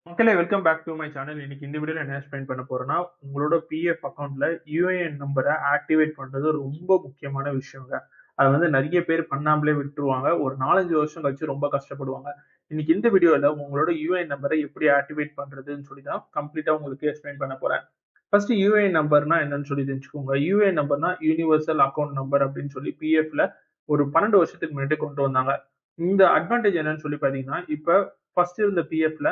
மக்களே welcome back to my channel. இன்னைக்கு இந்த வீடியோல என்ன எக்ஸ்பிளைன் பண்ண போறேன்னா, உங்களோட பிஎஃப் அக்கவுண்ட்ல யுஏஎன் நம்பரை ஆக்டிவேட் பண்றது ரொம்ப முக்கியமான விஷயங்க. அது வந்து நிறைய பேர் பண்ணாமலே விட்டுருவாங்க. ஒரு 4-5 வருஷம் கழிச்சு ரொம்ப கஷ்டப்படுவாங்க. இன்னைக்கு இந்த வீடியோல உங்களோட யுஏஎன் நம்பரை எப்படி ஆக்டிவேட் பண்றதுன்னு சொல்லி தான் கம்ப்ளீட்டா உங்களுக்கு எக்ஸ்பிளைன் பண்ண போறேன். ஃபர்ஸ்ட் யுஏஎன் நம்பர்னா என்னன்னு சொல்லி தெரிஞ்சுக்கோங்க. யுஏஎன் நம்பர்னா யூனிவர்சல் அக்கவுண்ட் நம்பர் அப்படின்னு சொல்லி பிஎஃப்ல ஒரு 12 வருஷத்துக்கு முன்னாடி கொண்டு வந்தாங்க. இந்த அட்வான்டேஜ் என்னன்னு சொல்லி பாத்தீங்கன்னா, இப்ப ஃபர்ஸ்ட் இருந்த பிஎஃப்ல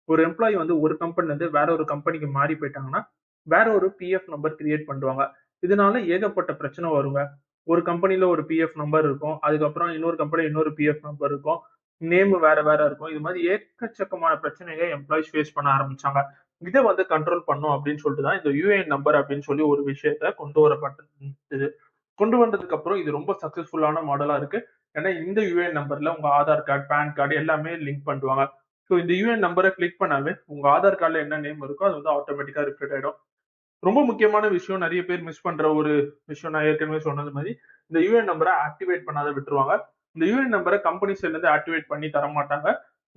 ஒரு எம்ப்ளாயி வந்து ஒரு கம்பெனில இருந்து வேற ஒரு கம்பெனிக்கு மாறி போயிட்டாங்கன்னா, வேற ஒரு பிஎஃப் நம்பர் கிரியேட் பண்ணுவாங்க. இதனால ஏகப்பட்ட பிரச்சனை வருங்க. ஒரு கம்பெனில ஒரு பிஎஃப் நம்பர் இருக்கும். அதுக்கப்புறம் இன்னொரு கம்பெனில இன்னொரு பிஎஃப் நம்பர் இருக்கும். நேம் வேற வேற இருக்கும். இது மாதிரி ஏக்கச்சக்கமான பிரச்சனைகளை எம்ப்ளாயிஸ் ஃபேஸ் பண்ண ஆரம்பிச்சாங்க. இத வந்து கண்ட்ரோல் பண்ணும் அப்படின்னு சொல்லிட்டு தான் இந்த யுஏஎன் நம்பர் அப்படின்னு சொல்லி ஒரு விஷயத்த கொண்டு வரப்பட்டது. கொண்டு வந்ததுக்கு அப்புறம் இது ரொம்ப சக்சஸ்ஃபுல்லான மாடலா இருக்கு. ஏன்னா இந்த யுஏஎன் நம்பர்ல உங்க ஆதார் கார்டு, பான் கார்டு எல்லாமே லிங்க் பண்ணுவாங்க. ஸோ இந்த யுஏஎன் நம்பரை கிளிக் பண்ணாவே உங்க ஆதார் கார்டுல என்ன நேம் இருக்கோ அது வந்து ஆட்டோமேட்டிக்கா ரிஃப்ளெக்ட் ஆயிடும். ரொம்ப முக்கியமான விஷயம், நிறைய பேர் மிஸ் பண்ற ஒரு விஷயம், நான் ஏற்கனவே சொன்னது மாதிரி இந்த யுஏஎன் நம்பரை ஆக்டிவேட் பண்ணாத விட்டுருவாங்க. இந்த யுஏஎன் நம்பரை கம்பெனி சைட்ல இருந்து ஆக்டிவேட் பண்ணி தர மாட்டாங்க.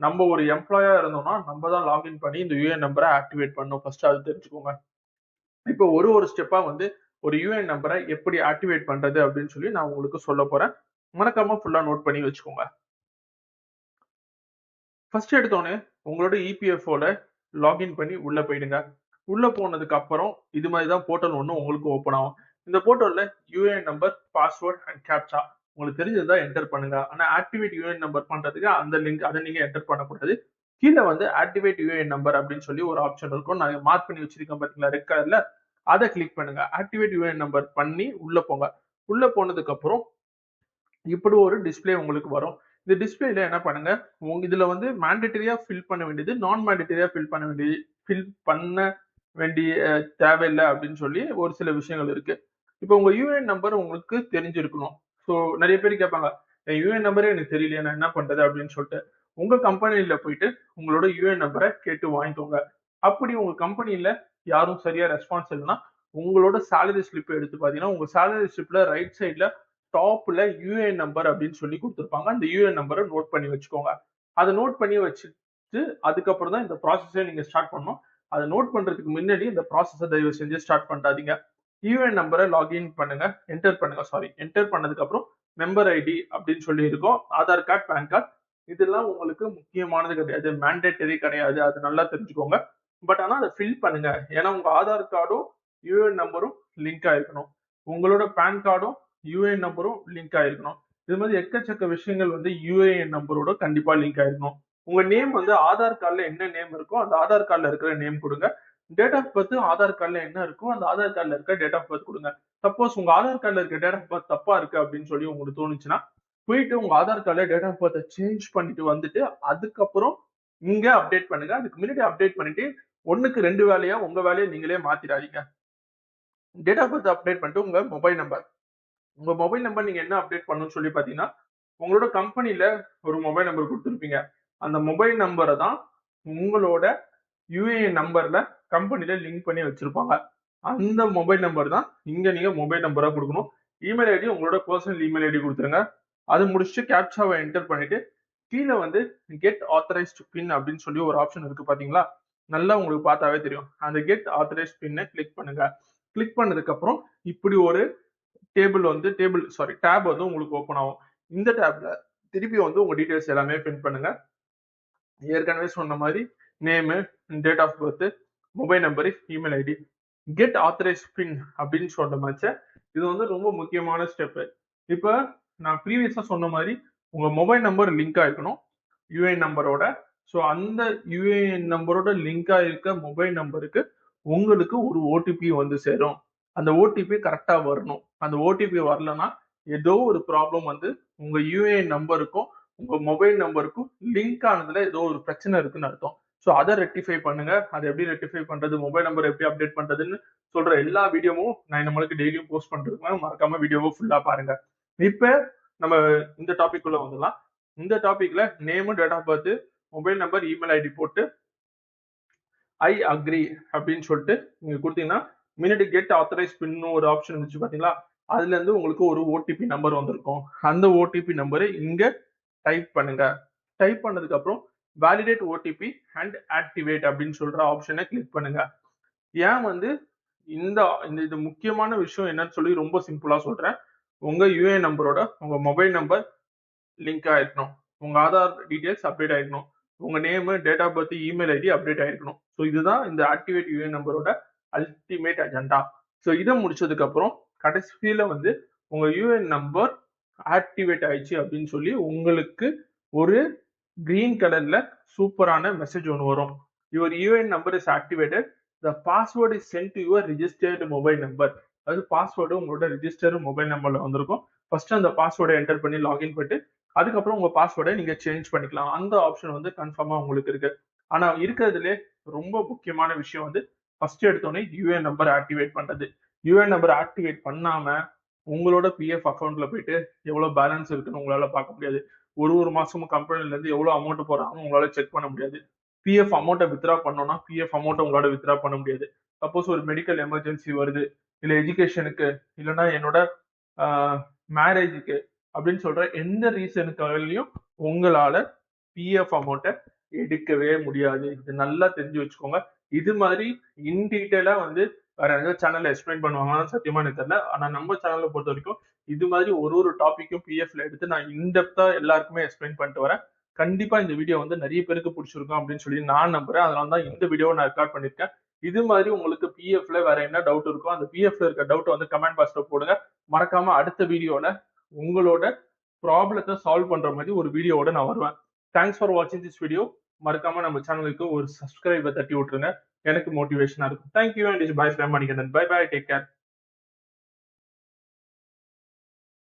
நம்ம ஒரு எம்ப்ளாயா இருந்தோம்னா நம்ம தான் லாகின் பண்ணி இந்த யுஏஎன் நம்பரை ஆக்டிவேட் பண்ணணும். ஃபர்ஸ்ட் அது தெரிஞ்சுக்கோங்க. இப்போ ஒரு ஸ்டெப்பா வந்து ஒரு யுஏஎன் நம்பரை எப்படி ஆக்டிவேட் பண்றது அப்படின்னு சொல்லி நான் உங்களுக்கு சொல்ல போறேன். மறக்காம ஃபுல்லா நோட் பண்ணி வச்சுக்கோங்க. ஃபர்ஸ்ட் எடுத்தோனே உங்களோட இபிஎஃப்ஓல லாகின் பண்ணி உள்ள போயிடுங்க. உள்ள போனதுக்கு அப்புறம் இது மாதிரி தான் போர்ட்டல் ஒன்று உங்களுக்கு ஓப்பன் ஆகும். இந்த போர்ட்டல்ல UAN number, password and captcha உங்களுக்கு தெரிஞ்சதா என்டர் பண்ணுங்க. ஆனா ஆக்டிவேட் யுஏஎன் நம்பர் பண்றதுக்கு அந்த லிங்க் அதை நீங்க என்டர் பண்ணக்கூடாது. கீழே வந்து ஆக்டிவேட் யுஏஎன் நம்பர் அப்படின்னு சொல்லி ஒரு ஆப்ஷன் இருக்கும். நான் மார்க் பண்ணி வச்சிருக்கேன் பாத்தீங்களா ரெட் கலர்ல, அதை கிளிக் பண்ணுங்க. ஆக்டிவேட் யுஏஎன் நம்பர் பண்ணி உள்ள போங்க. உள்ள போனதுக்கு அப்புறம் இப்படி ஒரு டிஸ்ப்ளே உங்களுக்கு வரும். இந்த டிஸ்ப்ளேல என்ன பண்ணுங்க, இதுல வந்து மேண்டேட்டரியா ஃபில் பண்ண வேண்டியது, நான் மேண்டேட்டரியா ஃபில் பண்ண வேண்டிய தேவையில்லை அப்படின்னு சொல்லி ஒரு சில விஷயங்கள் இருக்கு. இப்போ உங்க யுஏஎன் நம்பர் உங்களுக்கு தெரிஞ்சிருக்கணும். ஸோ நிறைய பேர் கேட்பாங்க, என் யுஏஎன் நம்பரே எனக்கு தெரியலையே, நான் என்ன பண்றது அப்படின்னு சொல்லிட்டு. உங்க கம்பெனில போயிட்டு உங்களோட யுஏஎன் நம்பரை கேட்டு வாங்கிக்கோங்க. அப்படி உங்க கம்பெனில யாரும் சரியா ரெஸ்பான்ஸ் இல்லைன்னா உங்களோட சேலரி ஸ்லிப் எடுத்து பாத்தீங்கன்னா, உங்க சேலரி ஸ்லிப்ல ரைட் சைட்ல டாப்ல யுஏஎன் நம்பர் அப்படின்னு சொல்லி கொடுத்துருப்பாங்க. அந்த யுஏஎன் நம்பரை நோட் பண்ணி வச்சுக்கோங்க. அதை நோட் பண்ணி வச்சுட்டு அதுக்கப்புறம் தான் இந்த ப்ராசஸை நீங்க ஸ்டார்ட் பண்ணணும். அதை நோட் பண்றதுக்கு முன்னாடி இந்த ப்ராசஸை தயவு செஞ்சு ஸ்டார்ட் பண்ணாதீங்க. யுஏஎன் நம்பரை லாகின் பண்ணுங்க, என்டர் பண்ணதுக்கு அப்புறம் மெம்பர் ஐடி அப்படின்னு சொல்லி இருக்கும். ஆதார் கார்டு, பான் கார்டு இதெல்லாம் உங்களுக்கு முக்கியமானது கிடையாது, மேண்டேட்டரி கிடையாது, அது நல்லா தெரிஞ்சுக்கோங்க. பட் ஆனா அதை ஃபில் பண்ணுங்க. ஏன்னா உங்க ஆதார் கார்டும் யுஏஎன் நம்பரும் லிங்க் ஆயிருக்கணும். உங்களோட பான் கார்டும் யுஏஎன் நம்பரும் லிங்க் ஆயிருக்கணும். இது மாதிரி எக்கச்சக்க விஷயங்கள் வந்து யுஏஎன் நம்பரோட கண்டிப்பா லிங்க் ஆயிருக்கணும். உங்க நேம் வந்து ஆதார் கார்டுல என்ன நேம் இருக்கோ அந்த ஆதார் கார்டுல இருக்கிற நேம் கொடுங்க. டேட் ஆஃப் பர்த் ஆதார் கார்டுல என்ன இருக்கோ அந்த ஆதார் கார்டுல இருக்க டேட் ஆஃப் பர்த் கொடுங்க. சப்போஸ் உங்க ஆதார் கார்டுல இருக்க டேட் ஆஃப் பர்த் தப்பா இருக்கு அப்படின்னு சொல்லி உங்களுக்கு தோணுச்சுன்னா போயிட்டு உங்க ஆதார் கார்டுல டேட் ஆஃப் பர்த் சேஞ்ச் பண்ணிட்டு வந்துட்டு அதுக்கப்புறம் இங்க அப்டேட் பண்ணுங்க. அதுக்கு முன்னாடி அப்டேட் பண்ணிட்டு ஒண்ணுக்கு 2 வேலையா உங்க வேலையை நீங்களே மாத்திடாதீங்க. டேட் ஆஃப் பர்த் அப்டேட் பண்ணிட்டு உங்க மொபைல் நம்பர் நீங்க என்ன அப்டேட் பண்ணணும்னு சொல்லி பாத்தீங்கன்னா, உங்களோட கம்பெனில ஒரு மொபைல் நம்பர் கொடுத்துருப்பீங்க. அந்த மொபைல் நம்பரை தான் உங்களோட யுஏஎன் நம்பர்ல கம்பெனில லிங்க் பண்ணி வச்சிருப்பாங்க. அந்த மொபைல் நம்பர் தான் இங்க நீங்க மொபைல் நம்பரா கொடுக்கணும். இமெயில் ஐடி உங்களோட பர்சனல் இமெயில் ஐடி கொடுத்துருங்க. அது முடிச்சுட்டு கேப்சாவை என்டர் பண்ணிட்டு கீழே வந்து கெட் ஆத்தரைஸ்டு பின் அப்படின்னு சொல்லி ஒரு ஆப்ஷன் இருக்கு பாத்தீங்களா, நல்லா உங்களுக்கு பார்த்தாவே தெரியும். அந்த கெட் ஆத்தரைஸ்ட் பின்னை கிளிக் பண்ணுங்க. கிளிக் பண்ணதுக்கு அப்புறம் இப்படி ஒரு டேப் வந்து உங்களுக்கு ஓப்பன் ஆகும். இந்த டேப்ல திருப்பி வந்து உங்க டீடைல்ஸ் எல்லாமே பின் பண்ணுங்க. ஏற்கனவே சொன்ன மாதிரி name, date of birth, mobile number, email ID. Get authorise pin அப்படின்னு சொல்ற மாதிரி இது வந்து ரொம்ப முக்கியமான ஸ்டெப். இப்ப நான் ப்ரீவியஸா சொன்ன மாதிரி உங்க மொபைல் நம்பர் லிங்க் ஆயிருக்கணும் யுஏஎன் நம்பரோட. ஸோ அந்த யுஏஎன் நம்பரோட லிங்க் ஆயிருக்க மொபைல் நம்பருக்கு உங்களுக்கு ஒரு ஓடிபி வந்து சேரும். அந்த ஓடிபி கரெக்டா வரணும். அந்த ஓடிபி வரலன்னா ஏதோ ஒரு ப்ராப்ளம் வந்து உங்க யுஏஎன் நம்பருக்கும் உங்க மொபைல் நம்பருக்கும் லிங்க் ஆனதுல ஏதோ ஒரு பிரச்சனை இருக்குன்னு அர்த்தம். ஸோ அதை ரெக்டிஃபை பண்ணுங்க. அதை எப்படி ரெக்டிஃபை பண்றது, மொபைல் நம்பர் எப்படி அப்டேட் பண்றதுன்னு சொல்ற எல்லா வீடியோவும் நான் நம்மளுக்கு டெய்லியும் போஸ்ட் பண்றேன். மறக்காம வீடியோவை ஃபுல்லா பாருங்க. இப்ப நம்ம இந்த டாபிக் உள்ள வந்துடலாம். இந்த டாபிக்ல name, date of birth, mobile number, email ID போட்டு ஐ அக்ரி அப்படின்னு சொல்லிட்டு நீங்க கொடுத்தீங்கன்னா முன்னாடி கெட் ஆத்தரைஸ் பின்னு ஒரு ஆப்ஷன் இருந்துச்சு பாத்தீங்களா, அதுல இருந்து உங்களுக்கு ஒரு ஓடிபி நம்பர் வந்திருக்கும். அந்த ஓடிபி நம்பரை இங்க டைப் பண்ணுங்க. டைப் பண்ணதுக்கு அப்புறம் வேலிடேட் ஓடிபி அண்ட் ஆக்டிவேட் அப்படின்னு சொல்ற ஆப்ஷனை கிளிக் பண்ணுங்க. ஏன் வந்து இந்த இந்த இது முக்கியமான விஷயம் என்னன்னு சொல்லி ரொம்ப சிம்பிளா சொல்றேன். உங்க யூஏஎன் நம்பரோட உங்க மொபைல் நம்பர் லிங்க் ஆயிருக்கணும், உங்க ஆதார் டீடைல்ஸ் அப்டேட் ஆயிருக்கணும், உங்க name, date of birth, email ID update ஆயிருக்கணும். ஸோ இதுதான் இந்த ஆக்டிவேட் யூஏஎன் நம்பரோட அல்டிமேட் அஜெண்டா. ஸோ இதை முடிச்சதுக்கு அப்புறம் கடைசியில வந்து உங்க யூஏஎன் நம்பர் ஆக்டிவேட் ஆயிடுச்சு அப்படின்னு சொல்லி உங்களுக்கு ஒரு கிரீன் கலர்ல சூப்பரான மெசேஜ் ஒன்று வரும். Your UAN number is activated, the password is sent to your registered mobile number. அது பாஸ்வேர்டு உங்களோட ரிஜிஸ்டர்டு மொபைல் நம்பர்ல வந்திருக்கும். ஃபர்ஸ்ட் அந்த பாஸ்வேர்டை என்டர் பண்ணி லாகின் பண்ணிட்டு அதுக்கப்புறம் உங்க பாஸ்வேர்டை நீங்க சேஞ்ச் பண்ணிக்கலாம். அந்த ஆப்ஷன் வந்து கன்ஃபார்மா உங்களுக்கு இருக்கு. ஆனா இருக்கிறதுலே ரொம்ப முக்கியமான விஷயம் வந்து ஃபர்ஸ்ட் எடுத்தோடனே யூஏஎன் நம்பர் ஆக்டிவேட் பண்றது. யூஏஎன் நம்பர் ஆக்டிவேட் பண்ணாம உங்களோட பிஎஃப் அக்கௌண்ட்ல போயிட்டு எவ்வளவு பேலன்ஸ் இருக்குன்னு உங்களால பார்க்க முடியாது. ஒரு மாசமும் கம்பெனில இருந்து எவ்வளவு அமௌண்ட் போறாங்க உங்களால செக் பண்ண முடியாது. பிஎஃப் அமௌண்ட்டை வித்ரா பண்ணோம்னா பிஎஃப் அமௌண்ட்டை உங்களால வித்ரா பண்ண முடியாது. சப்போஸ் ஒரு மெடிக்கல் எமர்ஜென்சி வருது, இல்ல எஜுகேஷனுக்கு, இல்லைன்னா என்னோட மேரேஜுக்கு அப்படின்னு சொல்ற எந்த ரீசனுக்காகலையும் உங்களால பிஎஃப் அமௌண்ட்டை எடுக்கவே முடியாது. இது நல்லா தெரிஞ்சு வச்சுக்கோங்க. இது மாதிரி இன் டீட்டெயிலா வந்து வேற ஏதாவது சேனல்ல எக்ஸ்பிளைன் பண்ணுவாங்கன்னு சத்தியமா எனக்கு தெரியல. ஆனா நம்ம சேனலை பொறுத்த வரைக்கும் இது மாதிரி ஒரு டாபிக்கும் பிஎஃப்ல எடுத்து நான் இன்டெப்தா எல்லாருக்குமே எக்ஸ்பிளைன் பண்ணிட்டு வரேன். கண்டிப்பா இந்த வீடியோ வந்து நிறைய பேருக்கு பிடிச்சிருக்கும் அப்படின்னு சொல்லி நான் நம்புறேன். அதனால தான் இந்த வீடியோவை நான் ரெக்கார்ட் பண்ணிருக்கேன். இது மாதிரி உங்களுக்கு பிஎஃப்ல வேற என்ன டவுட் இருக்கோ அந்த பிஎஃப்ல இருக்க டவுட் வந்து கமெண்ட் பாக்ஸ்ல போடுங்க. மறக்காம அடுத்த வீடியோல உங்களோட ப்ராப்ளத்தை சால்வ் பண்ற மாதிரி ஒரு வீடியோவோட நான் வருவேன். தேங்க்ஸ் ஃபார் வாட்சிங் திஸ் வீடியோ. மறக்காம நம்ம சேனலுக்கு ஒரு சப்ஸ்கிரைபை தட்டி விட்டுருங்க. எனக்கு மோட்டிவேஷனா இருக்கும். Thank you and bye from Manikandan. Bye bye, take care.